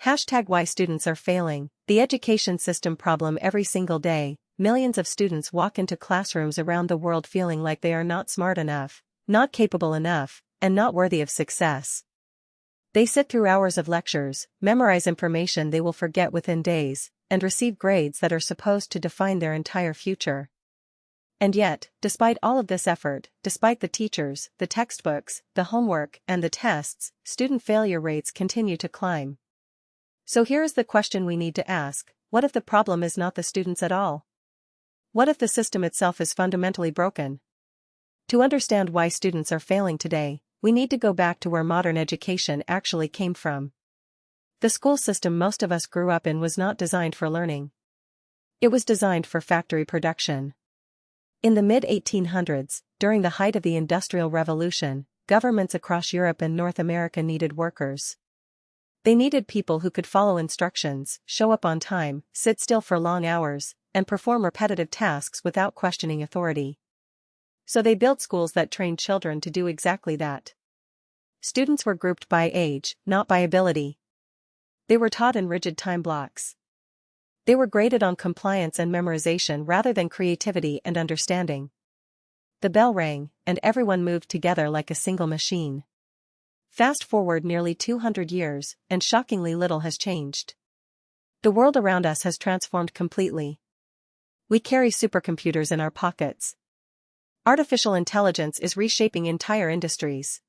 Hashtag why students are failing. The education system problem. Every single day, millions of students walk into classrooms around the world feeling like they are not smart enough, not capable enough, and not worthy of success. They sit through hours of lectures, memorize information they will forget within days, and receive grades that are supposed to define their entire future. And yet, despite all of this effort, despite the teachers, the textbooks, the homework, and the tests, student failure rates continue to climb. So here is the question we need to ask: what if the problem is not the students at all? What if the system itself is fundamentally broken? To understand why students are failing today, we need to go back to where modern education actually came from. The school system most of us grew up in was not designed for learning. It was designed for factory production. In the mid-1800s, during the height of the Industrial Revolution, governments across Europe and North America needed workers. They needed people who could follow instructions, show up on time, sit still for long hours, and perform repetitive tasks without questioning authority. So they built schools that trained children to do exactly that. Students were grouped by age, not by ability. They were taught in rigid time blocks. They were graded on compliance and memorization rather than creativity and understanding. The bell rang, and everyone moved together like a single machine. Fast forward nearly 200 years, and shockingly little has changed. The world around us has transformed completely. We carry supercomputers in our pockets. Artificial intelligence is reshaping entire industries.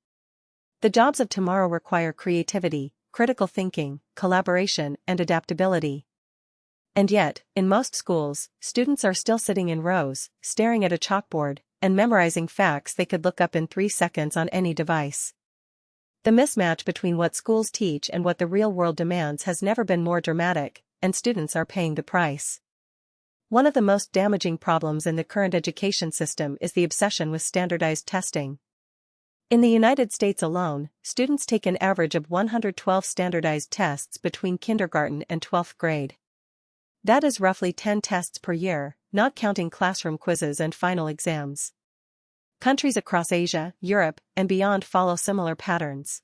The jobs of tomorrow require creativity, critical thinking, collaboration, and adaptability. And yet, in most schools, students are still sitting in rows, staring at a chalkboard, and memorizing facts they could look up in 3 seconds on any device. The mismatch between what schools teach and what the real world demands has never been more dramatic, and students are paying the price. One of the most damaging problems in the current education system is the obsession with standardized testing. In the United States alone, students take an average of 112 standardized tests between kindergarten and 12th grade. That is roughly 10 tests per year, not counting classroom quizzes and final exams. Countries across Asia, Europe, and beyond follow similar patterns.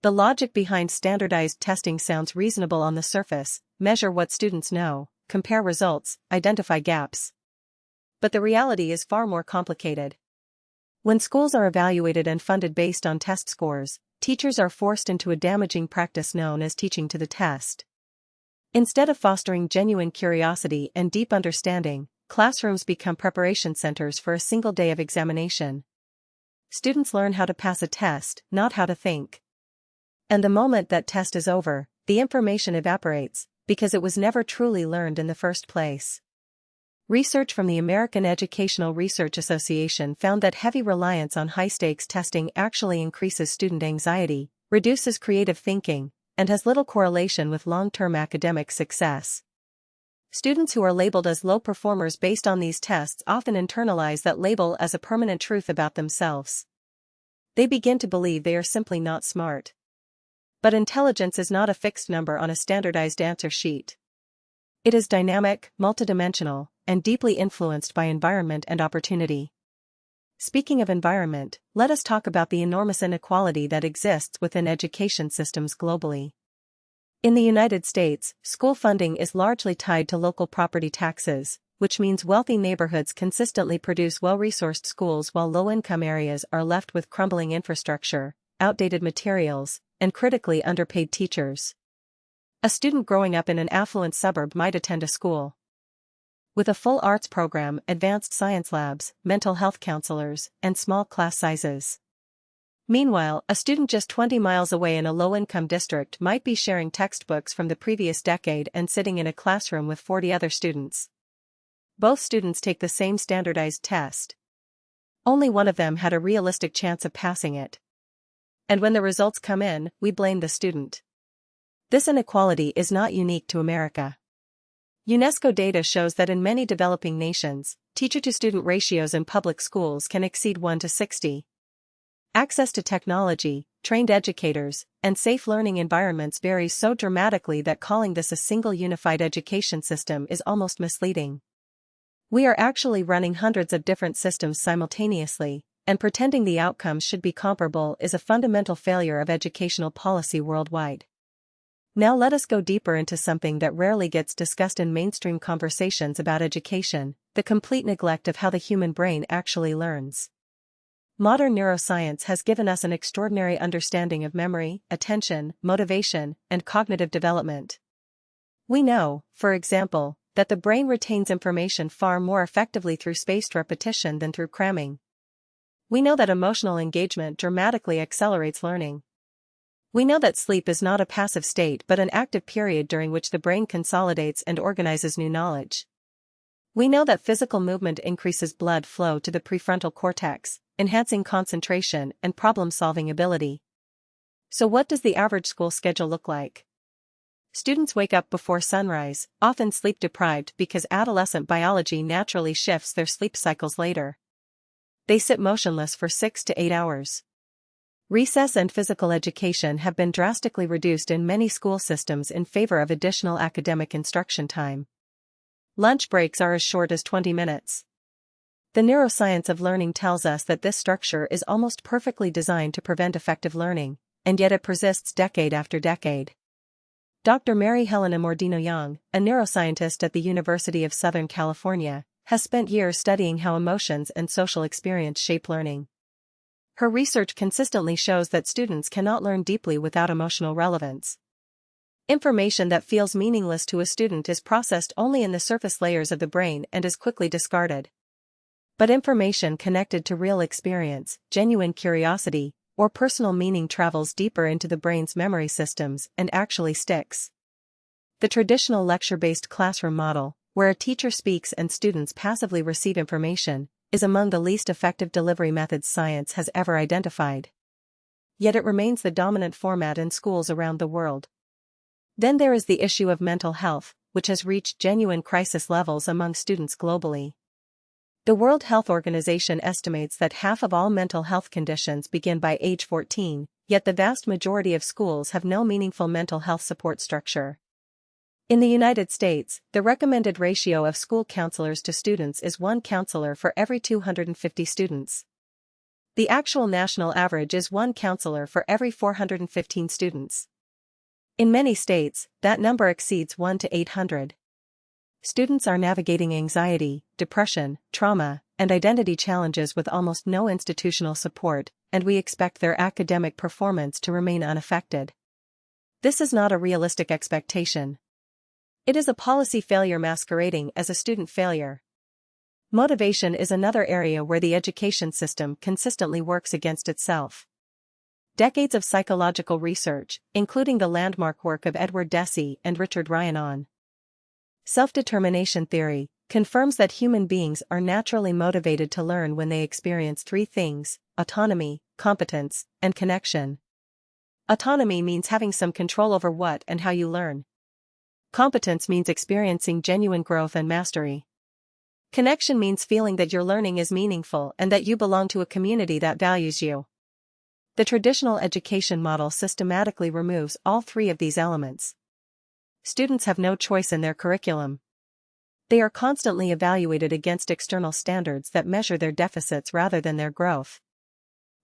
The logic behind standardized testing sounds reasonable on the surface: measure what students know, compare results, identify gaps. But the reality is far more complicated. When schools are evaluated and funded based on test scores, teachers are forced into a damaging practice known as teaching to the test. Instead of fostering genuine curiosity and deep understanding, classrooms become preparation centers for a single day of examination. Students learn how to pass a test, not how to think. And the moment that test is over, the information evaporates, because it was never truly learned in the first place. Research from the American Educational Research Association found that heavy reliance on high-stakes testing actually increases student anxiety, reduces creative thinking, and has little correlation with long-term academic success. Students who are labeled as low performers based on these tests often internalize that label as a permanent truth about themselves. They begin to believe they are simply not smart. But intelligence is not a fixed number on a standardized answer sheet. It is dynamic, multidimensional, and deeply influenced by environment and opportunity. Speaking of environment, let us talk about the enormous inequality that exists within education systems globally. In the United States, school funding is largely tied to local property taxes, which means wealthy neighborhoods consistently produce well-resourced schools while low-income areas are left with crumbling infrastructure, outdated materials, and critically underpaid teachers. A student growing up in an affluent suburb might attend a school with a full arts program, advanced science labs, mental health counselors, and small class sizes. Meanwhile, a student just 20 miles away in a low-income district might be sharing textbooks from the previous decade and sitting in a classroom with 40 other students. Both students take the same standardized test. Only one of them had a realistic chance of passing it. And when the results come in, we blame the student. This inequality is not unique to America. UNESCO data shows that in many developing nations, teacher-to-student ratios in public schools can exceed 1:60. Access to technology, trained educators, and safe learning environments varies so dramatically that calling this a single unified education system is almost misleading. We are actually running hundreds of different systems simultaneously, and pretending the outcomes should be comparable is a fundamental failure of educational policy worldwide. Now let us go deeper into something that rarely gets discussed in mainstream conversations about education: the complete neglect of how the human brain actually learns. Modern neuroscience has given us an extraordinary understanding of memory, attention, motivation, and cognitive development. We know, for example, that the brain retains information far more effectively through spaced repetition than through cramming. We know that emotional engagement dramatically accelerates learning. We know that sleep is not a passive state but an active period during which the brain consolidates and organizes new knowledge. We know that physical movement increases blood flow to the prefrontal cortex, enhancing concentration and problem-solving ability. So what does the average school schedule look like? Students wake up before sunrise, often sleep-deprived because adolescent biology naturally shifts their sleep cycles later. They sit motionless for 6 to 8 hours. Recess and physical education have been drastically reduced in many school systems in favor of additional academic instruction time. Lunch breaks are as short as 20 minutes. The neuroscience of learning tells us that this structure is almost perfectly designed to prevent effective learning, and yet it persists decade after decade. Dr. Mary Helena Mordino-Young, a neuroscientist at the University of Southern California, has spent years studying how emotions and social experience shape learning. Her research consistently shows that students cannot learn deeply without emotional relevance. Information that feels meaningless to a student is processed only in the surface layers of the brain and is quickly discarded. But information connected to real experience, genuine curiosity, or personal meaning travels deeper into the brain's memory systems and actually sticks. The traditional lecture-based classroom model, where a teacher speaks and students passively receive information, is among the least effective delivery methods science has ever identified. Yet it remains the dominant format in schools around the world. Then there is the issue of mental health, which has reached genuine crisis levels among students globally. The World Health Organization estimates that half of all mental health conditions begin by age 14, yet the vast majority of schools have no meaningful mental health support structure. In the United States, the recommended ratio of school counselors to students is 1 counselor for every 250 students. The actual national average is 1 counselor for every 415 students. In many states, that number exceeds 1 to 800. Students are navigating anxiety, depression, trauma, and identity challenges with almost no institutional support, and we expect their academic performance to remain unaffected. This is not a realistic expectation. It is a policy failure masquerading as a student failure. Motivation is another area where the education system consistently works against itself. Decades of psychological research, including the landmark work of Edward Deci and Richard Ryan on self-determination theory, confirms that human beings are naturally motivated to learn when they experience 3 things: autonomy, competence, and connection. Autonomy means having some control over what and how you learn. Competence means experiencing genuine growth and mastery. Connection means feeling that your learning is meaningful and that you belong to a community that values you. The traditional education model systematically removes all 3 of these elements. Students have no choice in their curriculum. They are constantly evaluated against external standards that measure their deficits rather than their growth.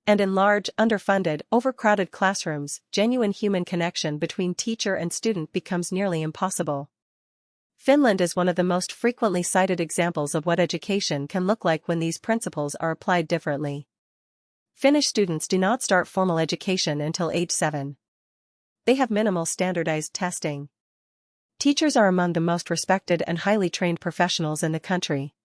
And in large, underfunded, overcrowded classrooms, genuine human connection between teacher and student becomes nearly impossible. Finland is one of the most frequently cited examples of what education can look like when these principles are applied differently. Finnish students do not start formal education until age 7. They have minimal standardized testing. Teachers are among the most respected and highly trained professionals in the country.